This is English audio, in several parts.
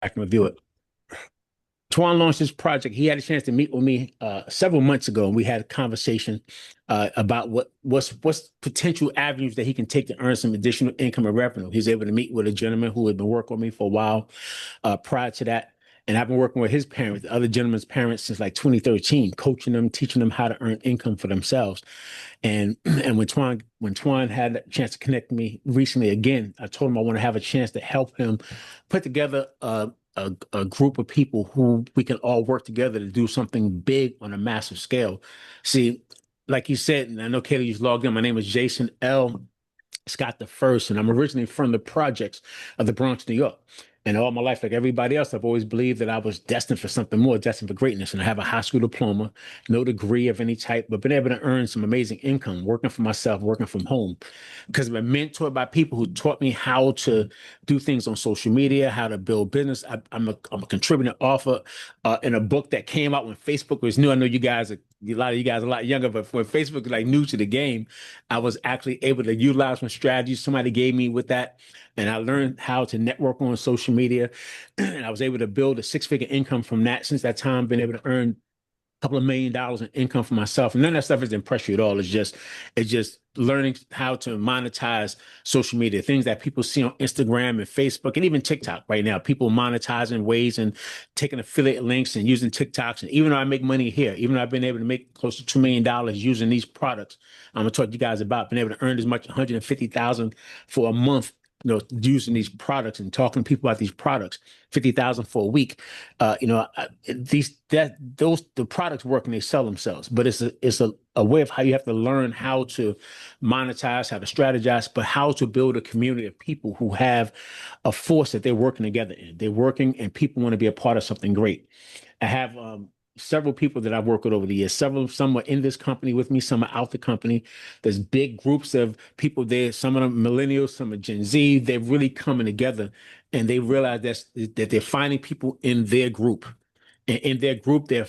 I can review it. Twoin launched this project. He had a chance to meet with me several months ago, and we had a conversation about what's potential avenues that he can take to earn some additional income and revenue. He's able to meet with a gentleman who had been working with me for a while prior to that. And I've been working with his parents, the other gentleman's parents, since like 2013, coaching them, teaching them how to earn income for themselves. And when Twan had a chance to connect with me recently again, I told him I want to have a chance to help him put together a group of people who we can all work together to do something big on a massive scale. See, like you said, and I know Katie just logged in. My name is Jason L. Scott the First, and I'm originally from the projects of the Bronx, New York. And all my life, like everybody else, I've always believed that I was destined for something more, destined for greatness. And I have a high school diploma, no degree of any type, but been able to earn some amazing income working for myself, working from home. Because I've been mentored by people who taught me how to do things on social media, how to build business. I'm a contributing author in a book that came out when Facebook was new. I know you guys are a lot of you guys are a lot younger, but when Facebook was like new to the game, I was actually able to utilize some strategies somebody gave me with that. And I learned how to network on social media. And I was able to build a six-figure income from that. Since that time, been able to earn couple of $1 million in income for myself. And none of that stuff doesn't impress you at all. It's just learning how to monetize social media, things that people see on Instagram and Facebook and even TikTok right now. People monetizing ways and taking affiliate links and using TikToks. And even though I make money here, even though I've been able to make close to $2 million using these products, I'm gonna talk to you guys about being able to earn as much as 150,000 for a month, using these products and talking to people about these products, 50,000 for a week. The products work and they sell themselves, but it's a way of how you have to learn how to monetize, how to strategize, but how to build a community of people who have a force that they're working together in. They're working and people want to be a part of something great. I have several people that I've worked with over the years. Some are in this company with me, some are out the company. There's big groups of people there. Some of them millennials, some are Gen Z. They're really coming together, and they realize that they're finding people in their group. And in their group, they're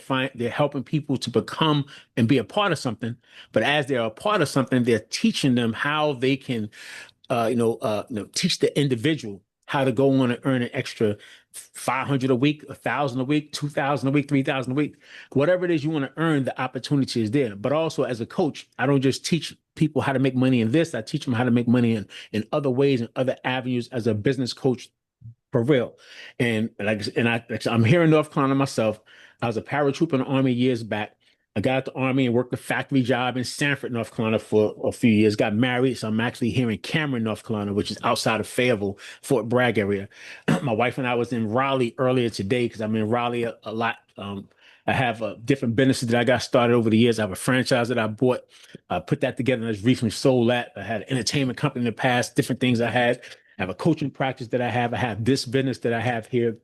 helping people to become and be a part of something. But as they're a part of something, they're teaching them how they can teach the individual how to go on and earn an extra 500 a week, 1,000 a week, 2,000 a week, 3,000 a week, whatever it is you want to earn, the opportunity is there. But also as a coach, I don't just teach people how to make money in this. I teach them how to make money in other ways and other avenues as a business coach for real. I'm here in North Carolina myself. I was a paratrooper in the Army years back. I got out the Army and worked a factory job in Sanford, North Carolina for a few years. Got married, so I'm actually here in Cameron, North Carolina, which is outside of Fayetteville, Fort Bragg area. My wife and I was in Raleigh earlier today because I'm in Raleigh a lot. I have different businesses that I got started over the years. I have a franchise that I bought, put that together, and I just recently sold that. I had an entertainment company in the past, different things I had. I have a coaching practice that I have. I have this business that I have here,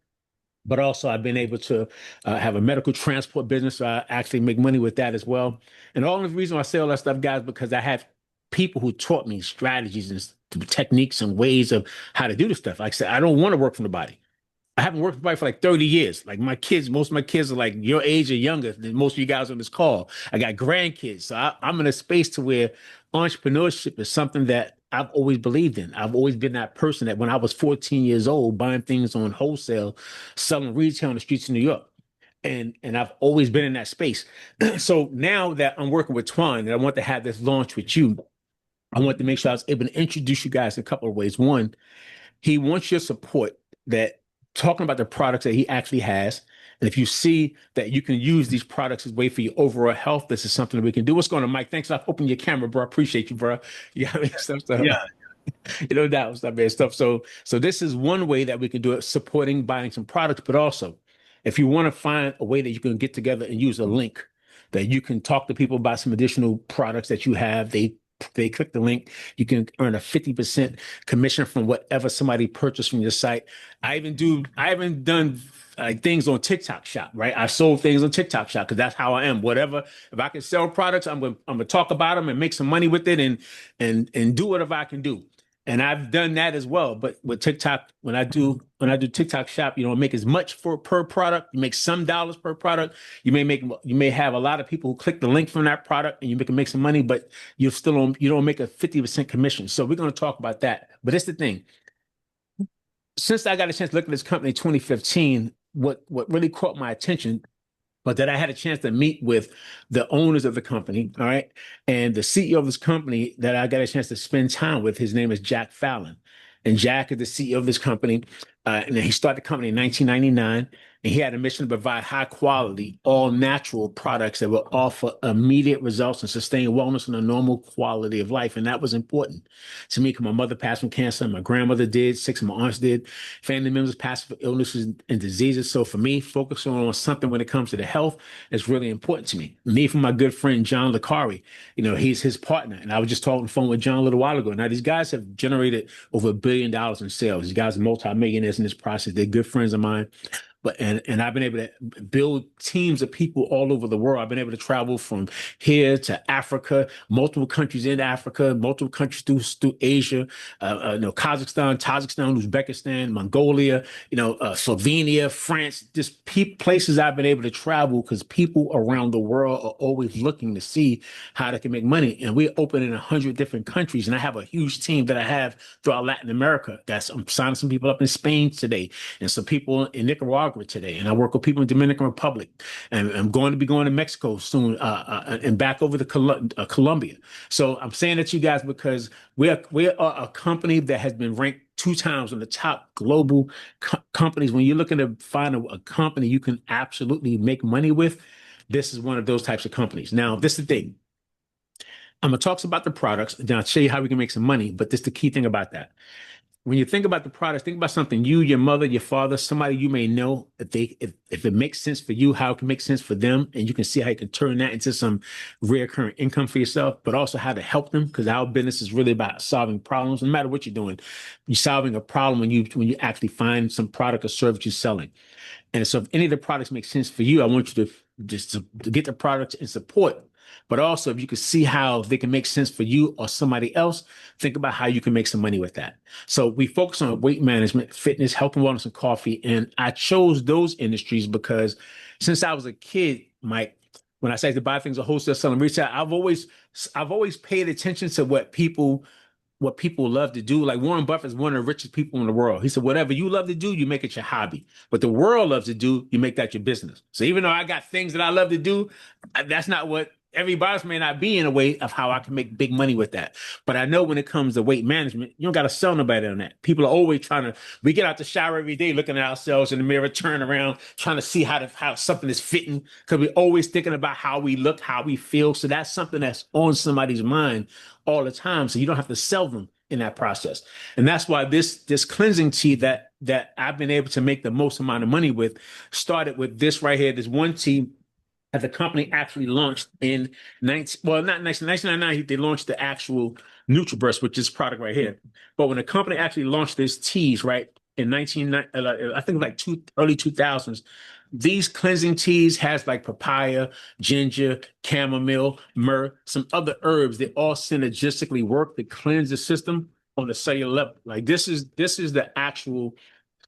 but also I've been able to have a medical transport business. So I actually make money with that as well. And all the reason why I say all that stuff, guys, because I have people who taught me strategies and techniques and ways of how to do this stuff. Like I said, I don't want to work from the body. I haven't worked with anybody for like 30 years. Like my kids, most of my kids are like your age or younger than most of you guys on this call. I got grandkids. So I'm in a space to where entrepreneurship is something that I've always believed in. I've always been that person that when I was 14 years old, buying things on wholesale, selling retail on the streets of New York. And I've always been in that space. So now that I'm working with Twan and I want to have this launch with you, I want to make sure I was able to introduce you guys in a couple of ways. One, he wants your support that talking about the products that he actually has. And if you see that you can use these products as a way for your overall health, this is something that we can do. What's going on, Mike? Thanks for opening your camera, bro. I appreciate you, bro. You got me stuff. Yeah, No doubt, stuff, man, stuff. So this is one way that we can do it, supporting buying some products, but also if you want to find a way that you can get together and use a link that you can talk to people about some additional products that you have, they click the link, you can earn a 50% commission from whatever somebody purchased from your site. I even done things on TikTok Shop, right? I sold things on TikTok Shop because that's how I am. Whatever, if I can sell products, I'm gonna talk about them and make some money with it and do whatever I can do. And I've done that as well. But with TikTok, when I do TikTok Shop, you don't make as much for per product. You make some dollars per product. You may have a lot of people who click the link from that product and you can make some money, but you don't make a 50% commission. So we're going to talk about that. But it's the thing. since I got a chance to look at this company in 2015, what really caught my attention, but that I had a chance to meet with the owners of the company, all right, and the CEO of this company that I got a chance to spend time with. His name is Jack Fallon, and Jack is the CEO of this company, and he started the company in 1999. And he had a mission to provide high quality, all natural products that will offer immediate results and sustain wellness and a normal quality of life. And that was important to me because my mother passed from cancer, my grandmother did, six of my aunts did, family members passed from illnesses and diseases. So for me, focusing on something when it comes to the health is really important to me. Me from my good friend John Licari, he's his partner, and I was just talking on the phone with John a little while ago. Now these guys have generated over $1 billion in sales. These guys are multimillionaires in this process. They're good friends of mine. But and I've been able to build teams of people all over the world. I've been able to travel from here to Africa, multiple countries in Africa, multiple countries through Asia, Kazakhstan, Tajikistan, Uzbekistan, Mongolia, Slovenia, France, just places I've been able to travel because people around the world are always looking to see how they can make money. And we're open in 100 different countries. And I have a huge team that I have throughout Latin America. I'm signing some people up in Spain today and some people in Nicaragua today, and I work with people in Dominican Republic, and I'm going to be going to Mexico soon, and back over to Colombia. So I'm saying that to you guys because we are a company that has been ranked 2 times on the top global companies. When you're looking to find a company you can absolutely make money with, this is one of those types of companies. Now, this is the thing. I'm gonna talk about the products, then I'll show you how we can make some money. But this is the key thing about that. When you think about the products, think about something you, your mother, your father, somebody you may know, if it makes sense for you, how it can make sense for them, and you can see how you can turn that into some recurring income for yourself, but also how to help them, because our business is really about solving problems. No matter what you're doing, you're solving a problem when you actually find some product or service you're selling. And so if any of the products make sense for you, I want you to just to get the products and support. But also, if you can see how they can make sense for you or somebody else, think about how you can make some money with that. So we focus on weight management, fitness, health and wellness, and coffee. And I chose those industries because since I was a kid, Mike, when I say to buy things at wholesale, selling retail, I've always paid attention to what people love to do. Like Warren Buffett is one of the richest people in the world. He said, whatever you love to do, you make it your hobby. But the world loves to do, you make that your business. So even though I got things that I love to do, that's not what everybody's may not be in a way of how I can make big money with that. But I know when it comes to weight management, you don't got to sell nobody on that. People are always we get out the shower every day looking at ourselves in the mirror, turn around, trying to see how something is fitting because we're always thinking about how we look, how we feel. So that's something that's on somebody's mind all the time. So you don't have to sell them in that process. And that's why this cleansing tea that I've been able to make the most amount of money with started with this right here, this one tea that the company actually launched in 1999. They launched the actual NutriBurst, which is this product right here. But when the company actually launched this teas, right, in I think like early 2000s, these cleansing teas has like papaya, ginger, chamomile, myrrh, some other herbs that all synergistically work to cleanse the system on the cellular level. Like this is the actual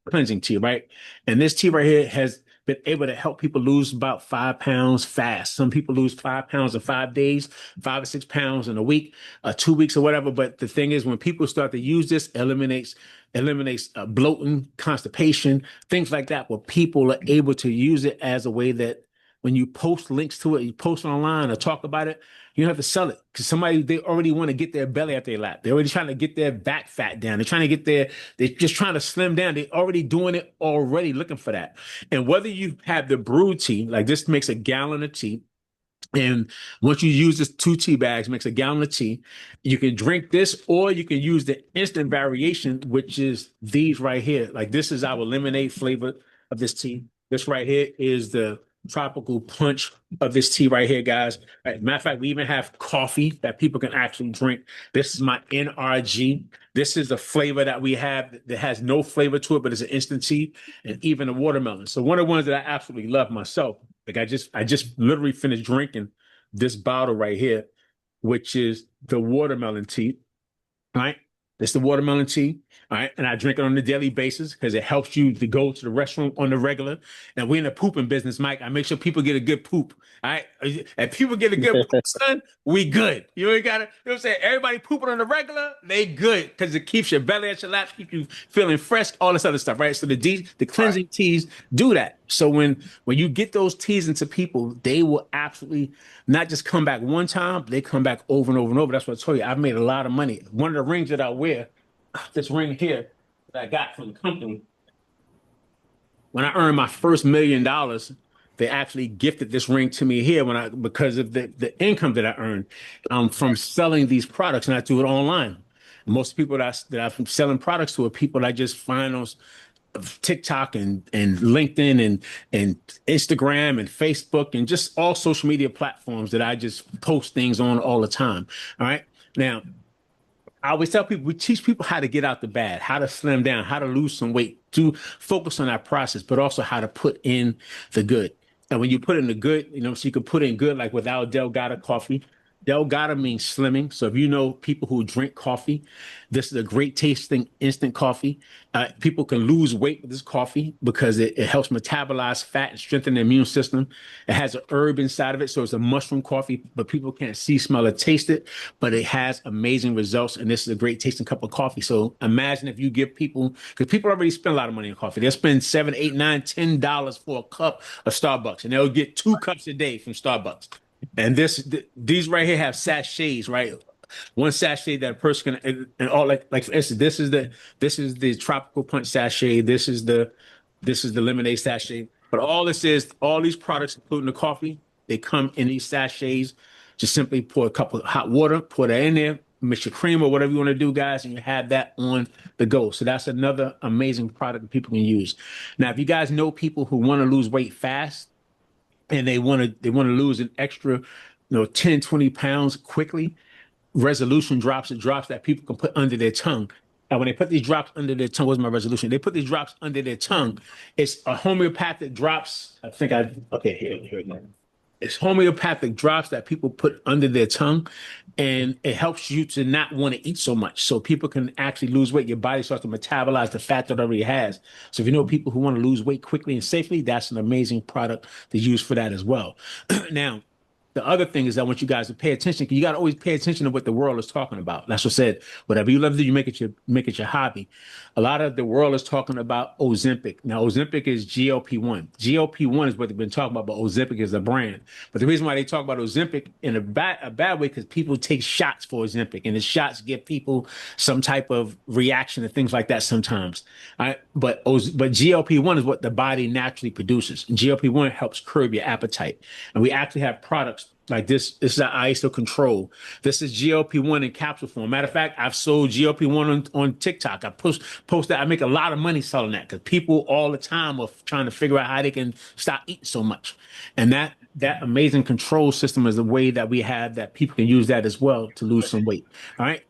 cleansing tea, right? And this tea right here has been able to help people lose about 5 pounds fast. Some people lose 5 pounds in 5 days, 5 or 6 pounds in a week, 2 weeks or whatever. But the thing is, when people start to use this, eliminates bloating, constipation, things like that, where people are able to use it as a way that when you post links to it, you post online or talk about it, you don't have to sell it because they already want to get their belly out their lap. They're already trying to get their back fat down. They're just trying to slim down. They're already doing it already, looking for that. And whether you have the brewed tea, like this makes a gallon of tea, and once you use this 2 tea bags, makes a gallon of tea. You can drink this, or you can use the instant variation, which is these right here. Like this is our lemonade flavor of this tea. This right here is the tropical punch of this tea right here, guys. Matter of fact, we even have coffee that people can actually drink. This is my NRG. This is the flavor that we have that has no flavor to it, but it's an instant tea, and even a watermelon. So one of the ones that I absolutely love myself. Like I just literally finished drinking this bottle right here, which is the watermelon tea, right? It's the watermelon tea. All right. And I drink it on a daily basis because it helps you to go to the restroom on the regular. And we're in the pooping business, Mike. I make sure people get a good poop. All right. If people get a good poop, son, we good. You ain't got to, you know what I'm saying? Everybody pooping on the regular, they good because it keeps your belly at your lap, keep you feeling fresh, all this other stuff, right? So the Right. cleansing teas do that. So when you get those teas into people, they will absolutely not just come back one time, they come back over and over and over. That's what I told you. I've made a lot of money. One of the rings that I wear, this ring here that I got from the company, when I earned my first $1 million, they actually gifted this ring to me here when I because of the income that I earned from selling these products, and I do it online. Most people that I'm selling products to are people that I just find on TikTok and LinkedIn and Instagram and Facebook and just all social media platforms that I just post things on all the time. All right. Now, I always tell people we teach people how to get out the bad, how to slim down, how to lose some weight, to focus on that process, but also how to put in the good. And when you put in the good, so you can put in good like without Delgado coffee. Delgado means slimming. So if you know people who drink coffee, this is a great tasting instant coffee. People can lose weight with this coffee because it helps metabolize fat and strengthen the immune system. It has an herb inside of it, so it's a mushroom coffee, but people can't see, smell, or taste it. But it has amazing results, and this is a great tasting cup of coffee. So imagine if you give people, because people already spend a lot of money on coffee. They'll spend $7, $8, $9, $10 for a cup of Starbucks, and they'll get 2 cups a day from Starbucks. And these right here have sachets, right? One sachet that a person can and all like for instance, this is the tropical punch sachet. This is the lemonade sachet. But all these products, including the coffee, they come in these sachets. Just simply pour a cup of hot water, pour that in there, mix your cream or whatever you want to do, guys, and you have that on the go. So that's another amazing product that people can use. Now, if you guys know people who want to lose weight fast, and they want to lose an extra 10, 20 pounds quickly, resolution drops, it drops that people can put under their tongue. And when they put these drops under their tongue, what's my resolution? They put these drops under their tongue. It's a homeopathic drops. I think I okay, here it goes. It's homeopathic drops that people put under their tongue, and it helps you to not want to eat so much. So people can actually lose weight. Your body starts to metabolize the fat that it already has. So if you know people who want to lose weight quickly and safely, that's an amazing product to use for that as well. Now, the other thing is I want you guys to pay attention because you got to always pay attention to what the world is talking about. That's what I said. Whatever you love to do, you make it your hobby. A lot of the world is talking about Ozempic. Now, Ozempic is GLP-1. GLP-1 is what they've been talking about, but Ozempic is a brand. But the reason why they talk about Ozempic in a bad way because people take shots for Ozempic, and the shots give people some type of reaction and things like that sometimes. All right? But GLP-1 is what the body naturally produces. And GLP-1 helps curb your appetite. And we actually have products like this. This is an ISO control. This is GLP-1 in capsule form. Matter of fact, I've sold GLP-1 on TikTok. I post that. I make a lot of money selling that because people all the time are trying to figure out how they can stop eating so much. And that amazing control system is a way that we have that people can use that as well to lose some weight. All right.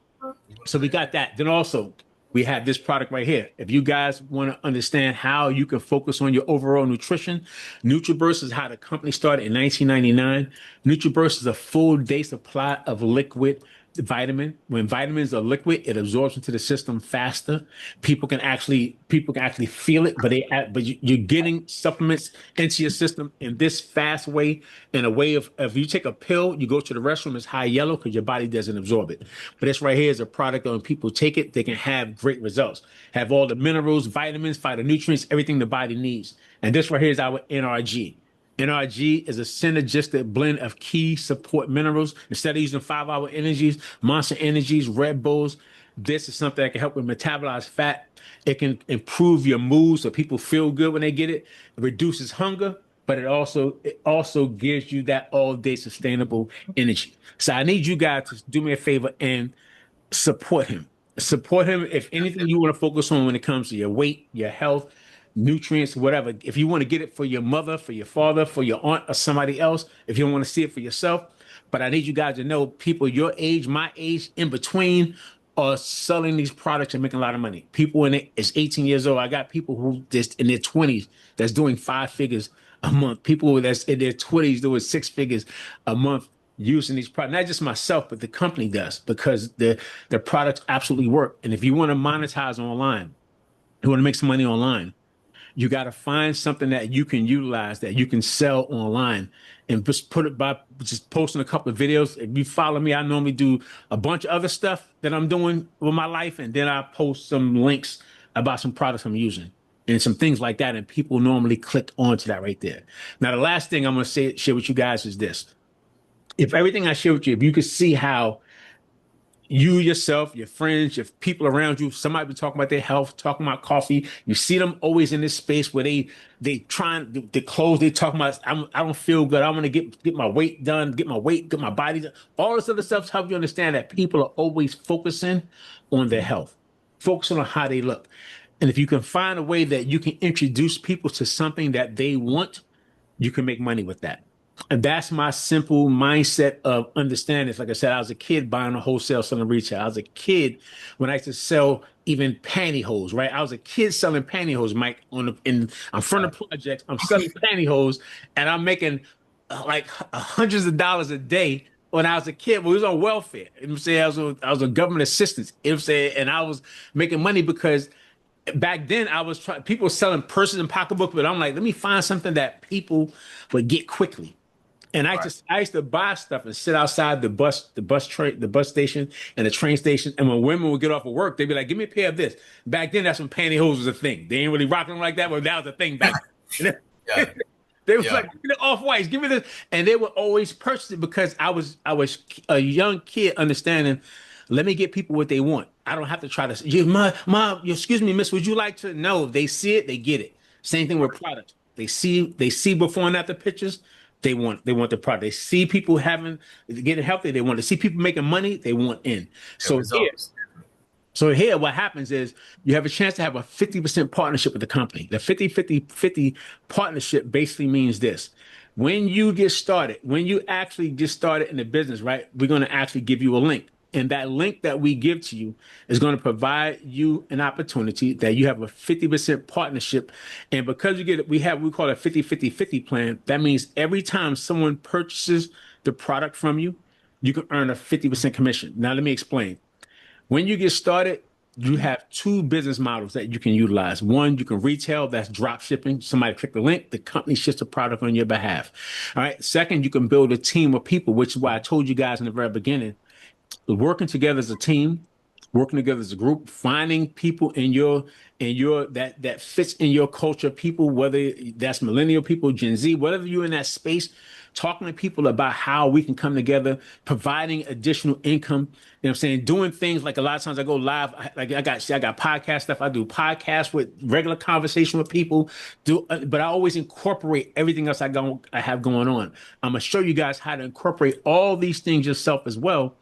So we got that. Then also we have this product right here. If you guys want to understand how you can focus on your overall nutrition, NutriBurst is how the company started in 1999. NutriBurst is a full day supply of liquid vitamin. When vitamins are liquid, it absorbs into the system faster. People can actually feel it, but you're getting supplements into your system in this fast way, in a way of if you take a pill, you go to the restroom, it's high yellow because your body doesn't absorb it. But this right here is a product that when people take it, they can have great results. Have all the minerals, vitamins, phytonutrients, everything the body needs. And this right here is our NRG. NRG is a synergistic blend of key support minerals. Instead of using 5-hour energies, Monster Energies, Red Bulls, this is something that can help with metabolize fat. It can improve your mood so people feel good when they get it. It reduces hunger, but it also gives you that all day sustainable energy. So I need you guys to do me a favor and support him. Support him if anything you want to focus on when it comes to your weight, your health, nutrients, whatever. If you want to get it for your mother, for your father, for your aunt, or somebody else, if you don't want to see it for yourself. But I need you guys to know people your age, my age, in between are selling these products and making a lot of money. People in it is 18 years old. I got people who just in their 20s that's doing 5 figures a month. People that's in their 20s doing 6 figures a month using these products. Not just myself, but the company does because the products absolutely work. And if you want to monetize online, you want to make some money online, you got to find something that you can utilize that you can sell online and just put it by just posting a couple of videos. If you follow me, I normally do a bunch of other stuff that I'm doing with my life, and then I post some links about some products I'm using and some things like that. And people normally click onto that right there. Now, the last thing I'm going to share with you guys is this. If everything I share with you, if you could see how you yourself, your friends, your people around you, somebody be talking about their health, talking about coffee. You see them always in this space where they trying the clothes they talking about. I don't feel good. I want to get my weight done, get my body done. All this other stuff help you understand that people are always focusing on their health, focusing on how they look. And if you can find a way that you can introduce people to something that they want, you can make money with that. And that's my simple mindset of understanding. Like I said, I was a kid buying a wholesale, selling retail. I was a kid when I used to sell even pantyhose, right? I was a kid selling pantyhose, Mike, in I'm front of projects. I'm selling pantyhose and I'm making like hundreds of dollars a day when I was a kid. But we was on welfare. You know what I'm saying? I was a government assistant. You know what I'm saying? And I was making money because back then I was trying people were selling purses and pocketbooks, but I'm like, let me find something that people would get quickly. And Right. I used to buy stuff and sit outside the bus station and the train station. And when women would get off of work, they'd be like, "Give me a pair of this." Back then, that's when pantyhose was a thing. They ain't really rocking them like that, but that was a thing back then. Yeah. They was Yeah. like, "Give me the off whites, give me this," and they would always purchase it because I was a young kid understanding. Let me get people what they want. I don't have to try to. Excuse me, miss. Would you like to? No, they see it, they get it. Same thing with products. They see before and after pictures. They want the product. They see people getting healthy. They want to see people making money. They want in. Yeah. So here, Results. so here, what happens is you have a chance to have a 50% partnership with the company. The 50-50-50 partnership basically means this. When you get started, when you actually get started in the business, right, we're going to actually give you a link. And that link that we give to you is going to provide you an opportunity that you have a 50% partnership. And because we call it a 50-50-50 plan. That means every time someone purchases the product from you, you can earn a 50% commission. Now, let me explain. When you get started, you have two business models that you can utilize. One, you can retail, that's drop shipping. Somebody click the link, the company ships the product on your behalf. All right. Second, you can build a team of people, which is why I told you guys in the very beginning, working together as a team, working together as a group, finding people in your that fits in your culture, people, whether that's millennial people, Gen Z, whatever you're in that space, talking to people about how we can come together, providing additional income. You know what I'm saying? Doing things like a lot of times I go live, like I got podcast stuff. I do podcasts with regular conversation with people, but I always incorporate everything else I have going on. I'm gonna show you guys how to incorporate all these things yourself as well,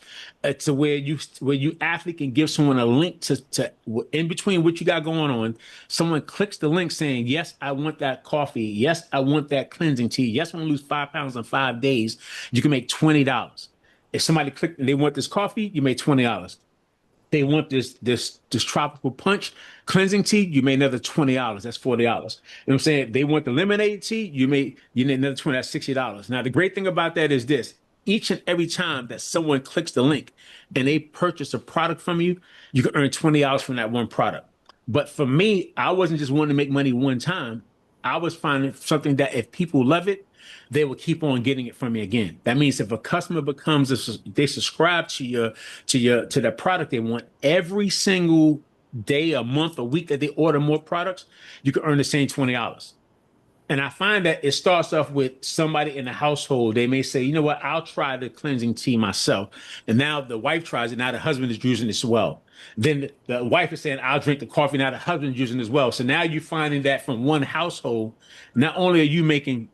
to where you actually can give someone a link to in between what you got going on. Someone clicks the link saying, "Yes, I want that coffee. Yes, I want that cleansing tea. Yes, I want to lose 5 pounds in 5 days." You can make $20. If somebody clicked and they want this coffee, you make $20. They want this tropical punch cleansing tea, you made another $20. That's $40. You know what I'm saying? They want the lemonade tea, you need another 20, that's $60. Now the great thing about that is this. Each and every time that someone clicks the link and they purchase a product from you, you can earn $20 from that one product. But for me, I wasn't just wanting to make money one time. I was finding something that if people love it, they will keep on getting it from me again. That means if a customer they subscribe to the product they want every single day, a month, a week that they order more products, you can earn the same $20. And I find that it starts off with somebody in the household. They may say, you know what, I'll try the cleansing tea myself. And now the wife tries it. Now the husband is using it as well. Then the wife is saying, I'll drink the coffee. Now the husband is using it as well. So now you're finding that from one household, not only are you making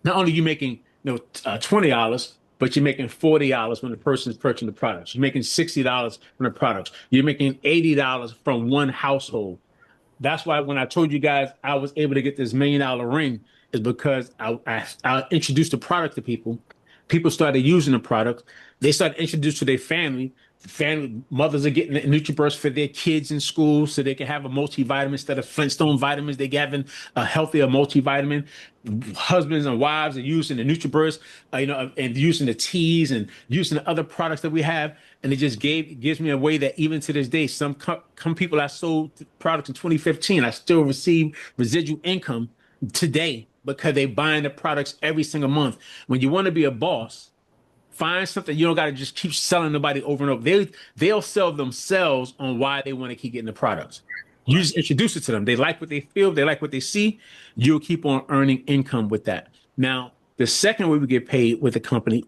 $20, but you're making $40 when the person is purchasing the products. You're making $60 from the products. You're making $80 from one household. That's why when I told you guys I was able to get this $1 million ring is because I introduced the product to people. People started using the product. They started introduced to their family. Family mothers are getting NutriBurst for their kids in school so they can have a multivitamin instead of Flintstone vitamins. They're having a healthier multivitamin. Husbands and wives are using the NutriBurst, and using the teas and using the other products that we have. And it just gives me a way that even to this day, some people I sold products in 2015, I still receive residual income today because they buying the products every single month. When you want to be a boss, find something. You don't got to just keep selling nobody over and over. They'll sell themselves on why they want to keep getting the products. You just introduce it to them. They like what they feel. They like what they see. You'll keep on earning income with that. Now, the second way we get paid with the company,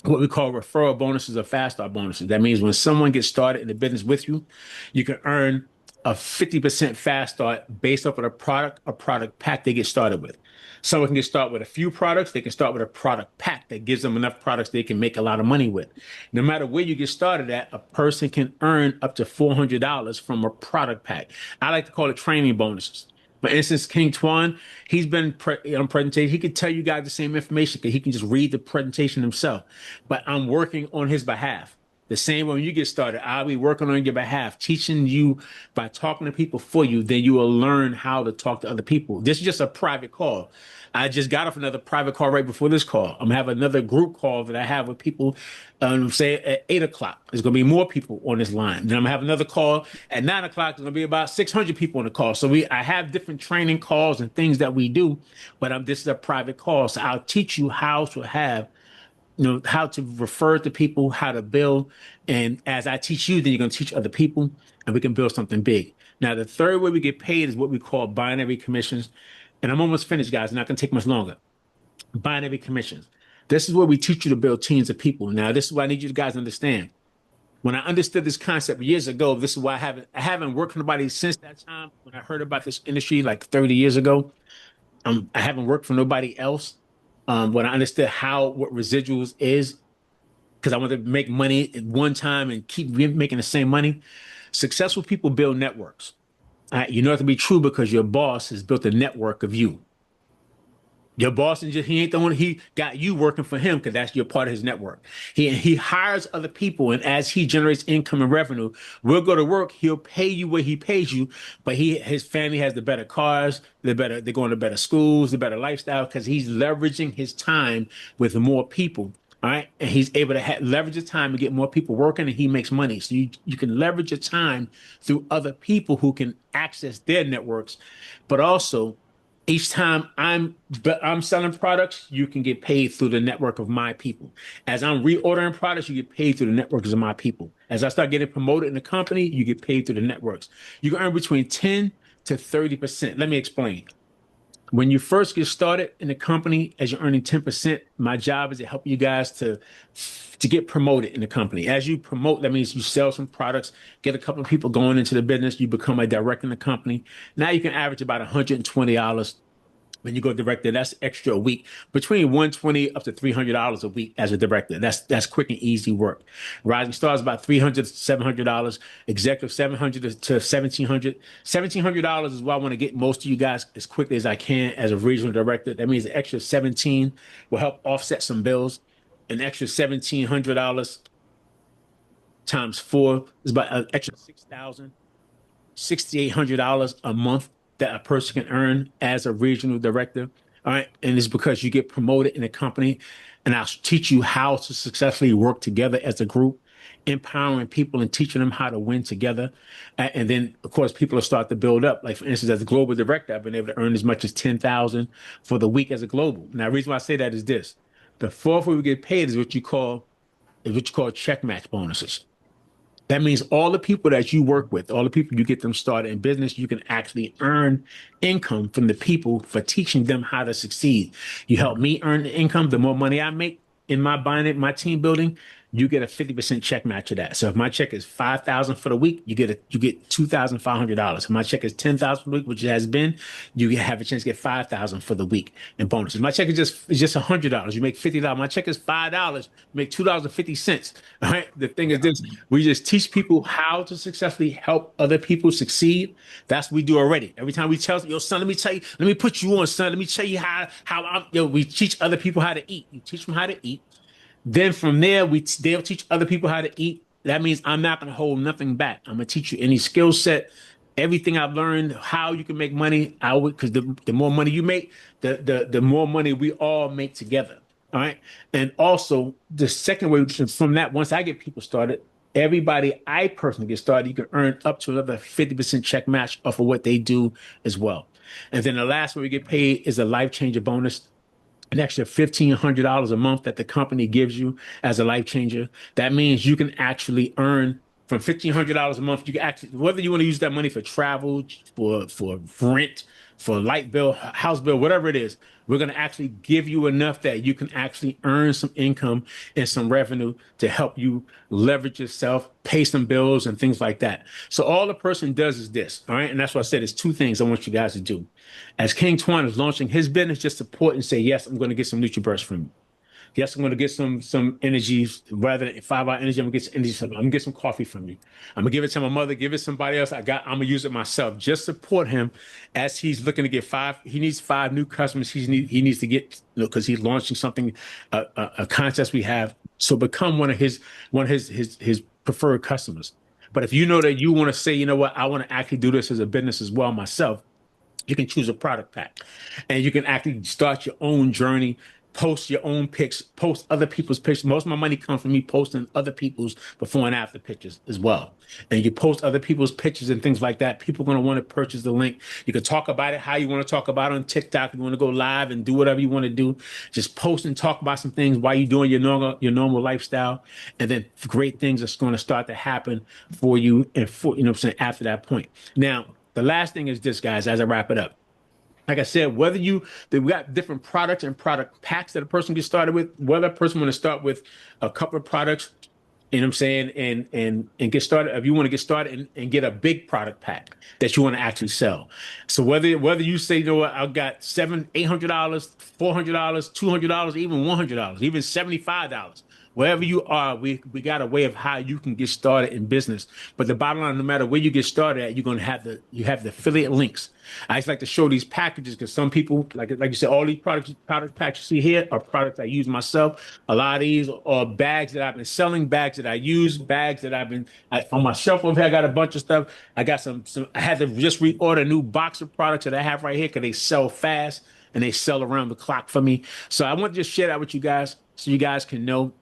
what we call referral bonuses or fast start bonuses. That means when someone gets started in the business with you, you can earn a 50% fast start based off of the product or product pack they get started with. Someone can get started with a few products. They can start with a product pack that gives them enough products they can make a lot of money with. No matter where you get started at, a person can earn up to $400 from a product pack. I like to call it training bonuses. For instance, King Twoin, he's been on presentation. He could tell you guys the same information because he can just read the presentation himself. But I'm working on his behalf. The same way when you get started, I'll be working on your behalf, teaching you by talking to people for you. Then you will learn how to talk to other people. This is just a private call. I just got off another private call right before this call. I'm gonna have another group call that I have with people, say at 8 o'clock. There's gonna be more people on this line. Then I'm gonna have another call at 9 o'clock. There's gonna be about 600 people on the call. So I have different training calls and things that we do, but this is a private call. So I'll teach you how to have how to refer to people, how to build. And as I teach you, then you're going to teach other people and we can build something big. Now, the third way we get paid is what we call binary commissions. And I'm almost finished, guys. Not going to take much longer. Binary commissions. This is where we teach you to build teams of people. Now, this is what I need you guys to understand. When I understood this concept years ago, this is why I haven't worked for nobody since that time. When I heard about this industry like 30 years ago, I haven't worked for nobody else. When I understood what residuals is, because I wanted to make money at one time and keep making the same money. Successful people build networks. You know it to be true because your boss has built a network of you. Your boss and he ain't the one. He got you working for him because that's your part of his network. He hires other people, and as he generates income and revenue, we'll go to work. He'll pay you what he pays you, but his family has the better cars, they're going to better schools, the better lifestyle because he's leveraging his time with more people. All right, and he's able to leverage his time and get more people working, and he makes money. So you can leverage your time through other people who can access their networks, but also each time I'm selling products, you can get paid through the network of my people. As I'm reordering products, you get paid through the networks of my people. As I start getting promoted in the company, you get paid through the networks. You can earn between 10 to 30%. Let me explain. When you first get started in the company, as you're earning 10%, my job is to help you guys to get promoted in the company. As you promote, that means you sell some products, get a couple of people going into the business, you become a director in the company. Now you can average about $120 when you go director. That's extra a week, between 120 up to $300 a week as a director. That's quick and easy work. Rising stars about $300 to $700, executive $700 to $1,700. $1,700 is what I want to get most of you guys as quickly as I can as a regional director. That means the extra 17 will help offset some bills. An extra $1,700 times four is about an extra 6,000. $6,800 a month that a person can earn as a regional director. All right. And it's because you get promoted in a company. And I'll teach you how to successfully work together as a group, empowering people and teaching them how to win together. And then, of course, people will start to build up. Like, for instance, as a global director, I've been able to earn as much as 10,000 for the week as a global. Now, the reason why I say that is this. The fourth way we get paid is what you call check match bonuses. That means all the people that you work with, all the people you get them started in business, you can actually earn income from the people for teaching them how to succeed. You help me earn the income. The more money I make in my team building, you get a 50% check match of that. So if my check is 5,000 for the week, you get $2,500. If my check is 10,000 for the week, which it has been, you have a chance to get 5,000 for the week in bonuses. My check is just $100. You make $50. My check is $5. You make $2.50. All right. The thing is this: we just teach people how to successfully help other people succeed. That's what we do already. Every time we tell yo, son, let me tell you, let me put you on, son. Let me tell you how we teach other people how to eat. You teach them how to eat. Then from there, they'll teach other people how to eat. That means I'm not going to hold nothing back. I'm going to teach you any skill set, everything I've learned, how you can make money. I would, because the more money you make, the more money we all make together. All right. And also the second way from that, once I get people started, everybody I personally get started, you can earn up to another 50% check match off of what they do as well. And then the last way we get paid is a life changer bonus, an extra $1,500 a month that the company gives you as a life changer. That means you can actually earn from $1,500 a month. You can actually, whether you want to use that money for travel, for rent, for light bill, house bill, whatever it is, we're going to actually give you enough that you can actually earn some income and some revenue to help you leverage yourself, pay some bills, and things like that. So all the person does is this, all right? And that's why I said it's two things I want you guys to do. As King Twoin is launching his business, just support and say, yes, I'm going to get some NutriBurst from you. Yes, I'm going to get some energy rather than 5 hour energy. I'm going to get some energy. I'm going to get some coffee from you. I'm going to give it to my mother, give it to somebody else. I'm going to use it myself. Just support him as he's looking to get five. He needs 5 new customers. He needs to get, because he's launching something, a contest we have. So become one of his preferred customers. But if you know that you want to say, you know what, I want to actually do this as a business as well myself, you can choose a product pack and you can actually start your own journey, post your own pics, post other people's pictures. Most of my money comes from me posting other people's before and after pictures as well. And you post other people's pictures and things like that. People are going to want to purchase the link. You can talk about it how you want to talk about it on TikTok. If you want to go live and do whatever you want to do, just post and talk about some things while you're doing your normal lifestyle. And then great things are going to start to happen for you and for, what I'm saying, after that point. Now, the last thing is this, guys, as I wrap it up. Like I said, we got different products and product packs that a person gets started with, whether a person want to start with a couple of products, you know what I'm saying, and get started. If you want to get started and get a big product pack that you want to actually sell. So whether you say, you know what, I've got $800, $400, $200, even $100, even $75. Wherever you are, we got a way of how you can get started in business. But the bottom line, no matter where you get started at, you have the affiliate links. I just like to show these packages because some people, like you said, all these product packs you see here are products I use myself. A lot of these are bags that I've been selling, bags that I use, bags that on my shelf over here. I got a bunch of stuff. I got some. I had to just reorder a new box of products that I have right here because they sell fast and they sell around the clock for me. So I want to just share that with you guys so you guys can know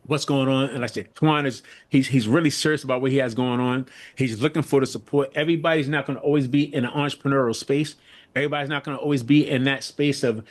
what's going on. And like I said, Twan he's really serious about what he has going on. He's looking for the support. Everybody's not going to always be in an entrepreneurial space. Everybody's not going to always be in that space of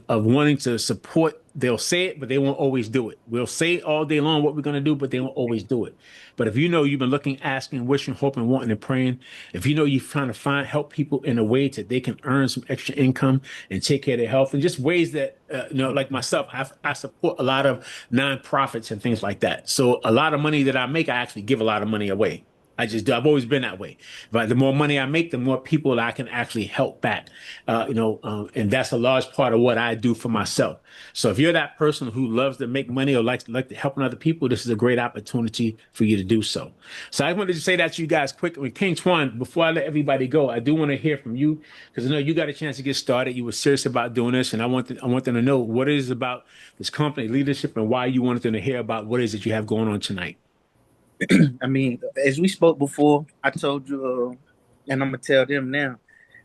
wanting to support. They'll say it, but they won't always do it. We'll say all day long what we're going to do, but they won't always do it. But if you know you've been looking, asking, wishing, hoping, wanting, and praying, if you know you're trying to help people in a way that they can earn some extra income and take care of their health, and just ways that like myself, I support a lot of nonprofits and things like that. So a lot of money that I make, I actually give a lot of money away. I just do. I've always been that way. But the more money I make, the more people I can actually help back. And that's a large part of what I do for myself. So if you're that person who loves to make money or likes to helping other people, this is a great opportunity for you to do so. So I wanted to say that to you guys quick. With King Twan, before I let everybody go, I do want to hear from you because I know you got a chance to get started. You were serious about doing this, and I want them to know what it is about this company leadership and why you wanted them to hear about what it is that you have going on tonight. I mean, as we spoke before, I told you, and I'm gonna tell them now,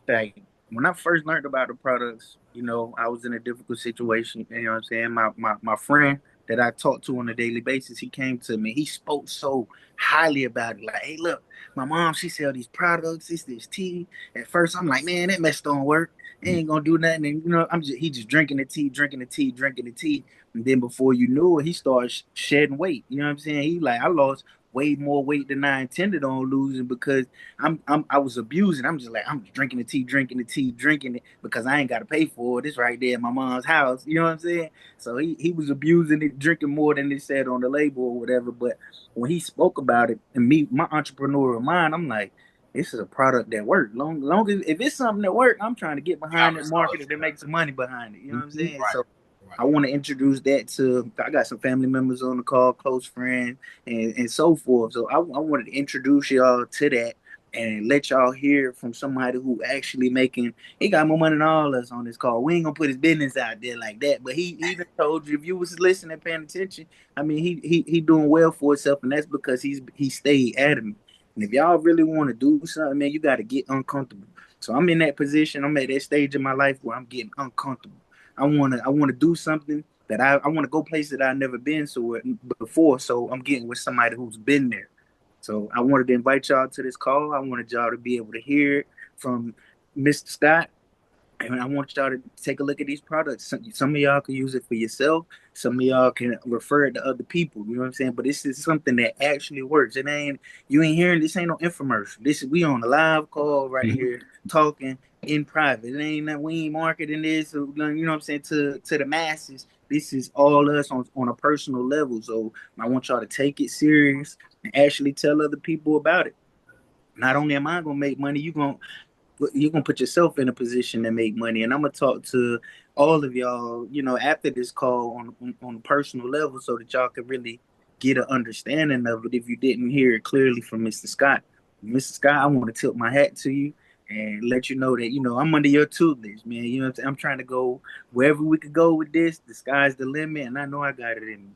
that when I first learned about the products, I was in a difficult situation. You know what I'm saying? My friend that I talked to on a daily basis, he came to me. He spoke so highly about it. Like, hey, look, my mom, she sell these products, this tea. At first, I'm like, man, that mess don't work. It ain't gonna do nothing. And he just drinking the tea, drinking the tea, drinking the tea. And then before you knew it, he started shedding weight. You know what I'm saying? He like, I lost way more weight than I intended on losing because I was abusing. I'm just like, I'm drinking the tea, drinking the tea, drinking it because I ain't got to pay for it. It's right there in my mom's house. You know what I'm saying? So he was abusing it, drinking more than it said on the label or whatever. But when he spoke about it and me, my entrepreneurial mind, I'm like, this is a product that works. Long as if it's something that works, I'm trying to get behind it, market it, and make some money behind it. You know what I'm saying? Right. So Right. I want to introduce that to. I got some family members on the call, close friends, and so forth. So I wanted to introduce y'all to that and let y'all hear from somebody who actually making. He got more money than all us on this call. We ain't gonna put his business out there like that, but he done told you if you was listening, paying attention. I mean, he doing well for himself, and that's because he stayed adamant. And if y'all really want to do something, man, you got to get uncomfortable. So I'm in that position. I'm at that stage in my life where I'm getting uncomfortable. I wanna do something that I want to go places that I've never been so before. So I'm getting with somebody who's been there. So I wanted to invite y'all to this call. I wanted y'all to be able to hear it from Mr. Scott. And I want y'all to take a look at these products. Some of y'all can use it for yourself. Some of y'all can refer it to other people. You know what I'm saying? But this is something that actually works. It ain't you ain't hearing this ain't no infomercial. This is we on a live call right Mhm. here talking in private. It ain't that we ain't marketing this. You know what I'm saying to the masses. This is all us on a personal level. So I want y'all to take it serious and actually tell other people about it. Not only am I gonna make money, you're gonna put yourself in a position to make money. And I'm gonna talk to all of y'all, after this call on a personal level, so that y'all can really get an understanding of it if you didn't hear it clearly from Mr. Scott. Mr. Scott, I want to tip my hat to you and let you know that I'm under your tutelage, man. You know what I'm saying? I'm trying to go wherever we could go with this. The sky's the limit, and I know I got it in me.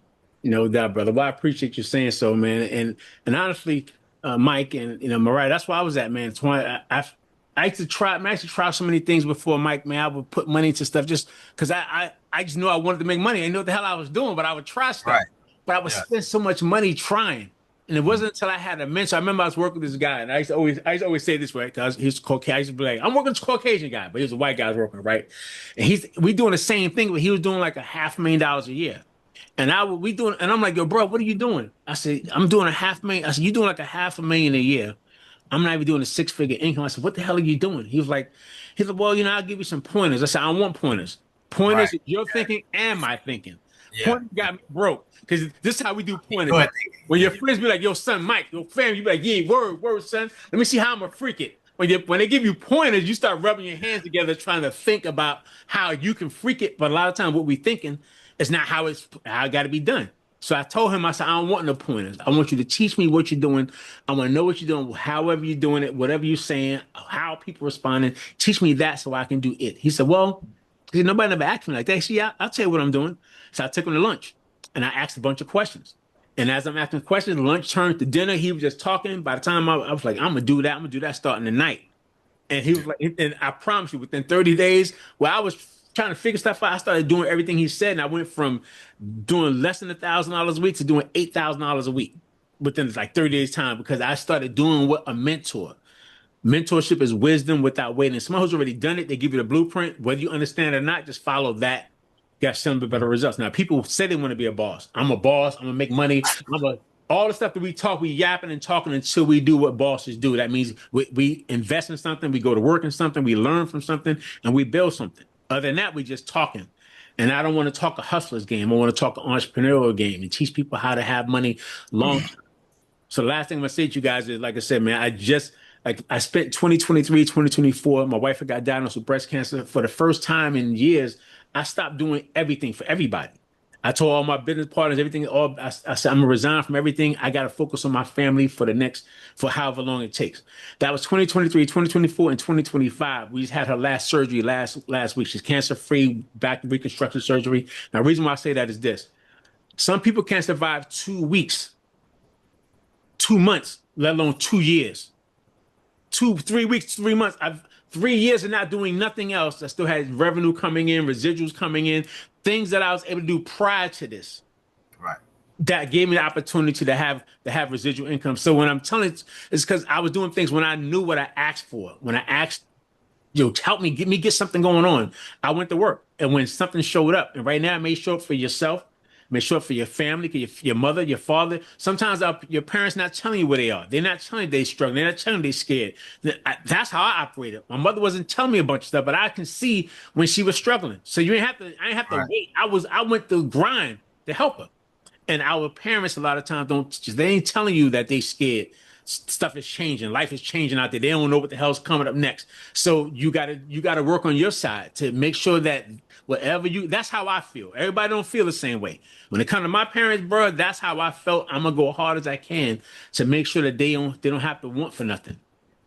No doubt, brother. Well, I appreciate you saying so, man. And honestly, Mike and Mariah, that's where I was at, man. It's why I used to try. Man, I used to try so many things before, Mike. Man, I would put money into stuff just because I just knew I wanted to make money. I didn't know what the hell I was doing, but I would try stuff. Right. But I would Yeah. spend so much money trying. And it wasn't until I had a mentor. I remember I was working with this guy, and I used to always say this way because he's Caucasian. I used to be like, I'm working with this Caucasian guy, but he was a white guy I was working, right? And we doing the same thing, but he was doing like a $500,000 a year. And we doing, and I'm like, yo, bro, what are you doing? I said, I'm doing a 500,000. I said, you doing like a 500,000 a year. I'm not even doing a six-figure income. I said, what the hell are you doing? He's like, well, I'll give you some pointers. I said, I don't want pointers. Pointers Right. is your thinking and my thinking. Yeah. Pointers got me broke because this is how we do pointers. Go ahead. When your friends be like, yo, son, Mike, your family, you be like, yeah, word, son. Let me see how I'm gonna freak it. When they give you pointers, you start rubbing your hands together, trying to think about how you can freak it. But a lot of times, what we thinking is not how it got to be done. So I told him, I said, I don't want no pointers. I want you to teach me what you're doing. I want to know what you're doing, however you're doing it, whatever you're saying, how people responding. Teach me that so I can do it. He said, well, nobody never asked me like that. See, I'll tell you what I'm doing. So I took him to lunch and I asked a bunch of questions. And as I'm asking questions, lunch turned to dinner. He was just talking. By the time I was like, I'm gonna do that. I'm gonna do that starting tonight. And he was like, and I promise you, within 30 days, where I was trying to figure stuff out, I started doing everything he said. And I went from doing less than $1,000 a week to doing $8,000 a week within like 30 days time because I started doing what a mentorship is wisdom without waiting. Someone who's already done it, they give you the blueprint. Whether you understand it or not, just follow that. Got some better results. Now, people say they want to be a boss. I'm a boss. I'm gonna make money. All the stuff that we talk, we yapping and talking until we do what bosses do. That means we invest in something, we go to work in something, we learn from something, and we build something. Other than that, we just talking. And I don't want to talk a hustler's game. I want to talk an entrepreneurial game and teach people how to have money long term. So the last thing I'm gonna say to you guys is, like I said, man, I spent 2023, 2024. My wife had got diagnosed with breast cancer. For the first time in years, I stopped doing everything for everybody. I told all my business partners, everything, I said, I'm gonna resign from everything. I gotta focus on my family for however long it takes. That was 2023, 2024, and 2025. We just had her last surgery last week. She's cancer free, back reconstruction surgery. Now, the reason why I say that is this: some people can't survive 2 weeks, 2 months, let alone 2 years, 3 weeks, 3 months. 3 years of not doing nothing else. I still had revenue coming in, residuals coming in, things that I was able to do prior to this Right. that gave me the opportunity to have residual income. So when I'm telling it's because I was doing things when I knew what I asked for. When I asked, help me get something going on, I went to work. And when something showed up, and right now it may show up for yourself, may show up for your family, your mother, your father. Sometimes your parents not telling you where they are. They're not telling you they're struggling. They're not telling you they're scared. That's how I operated. My mother wasn't telling me a bunch of stuff, but I can see when she was struggling. So I didn't have to Right. wait. I went to grind to help her. And our parents a lot of times don't teach us. They ain't telling you that they scared. Stuff is changing. Life is changing out there. They don't know what the hell's coming up next. So you gotta work on your side to make sure that that's how I feel. Everybody don't feel the same way. When it comes to my parents, bro, that's how I felt. I'm gonna go hard as I can to make sure that they don't have to want for nothing.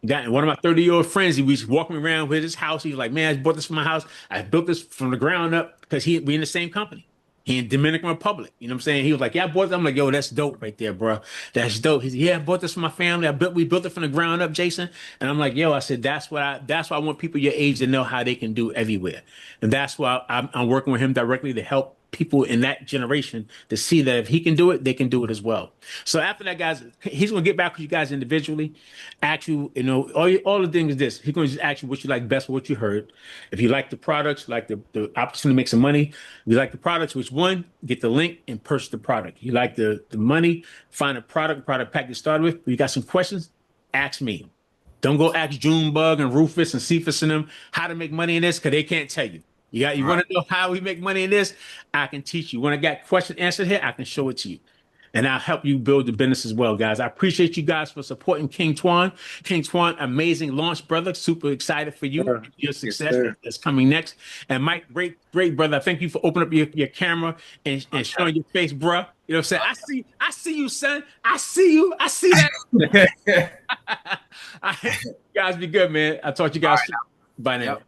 Got one of my 30-year-old friends. He was walking around with his house. He was like, "Man, I bought this from my house. I built this from the ground up because we in the same company. He in Dominican Republic. You know what I'm saying? He was like, "Yeah, I bought it." I'm like, "Yo, that's dope right there, bro. That's dope." He said, "Yeah, I bought this from my family. We built it from the ground up, Jason." And I'm like, "Yo," I said, that's why I want people your age to know how they can do everywhere." And that's why I'm working with him directly to help people in that generation to see that if he can do it, they can do it as well. So after that, guys, he's gonna get back with you guys individually, ask you, all the things is this. He's gonna just ask you what you like best, what you heard. If you like the products, like the opportunity to make some money, if you like the products, which one, get the link and purchase the product. You like the money, find a product pack to start with. If you got some questions, ask me. Don't go ask Junebug and Rufus and Cephas and them how to make money in this because they can't tell you. You Right. want to know how we make money in this? I can teach you. When I got question answered here, I can show it to you. And I'll help you build the business as well, guys. I appreciate you guys for supporting King Twoin. King Twoin, amazing launch, brother. Super excited for you, Sir. your Yes, success sir. that's coming next. And Mike, great brother. Thank you for opening up your camera and showing your face, bro. You know what I'm saying? I see you, son. I see you. I see that. All All right. You guys be good, man. I'll talk to you guys soon. Bye right. now. Yep.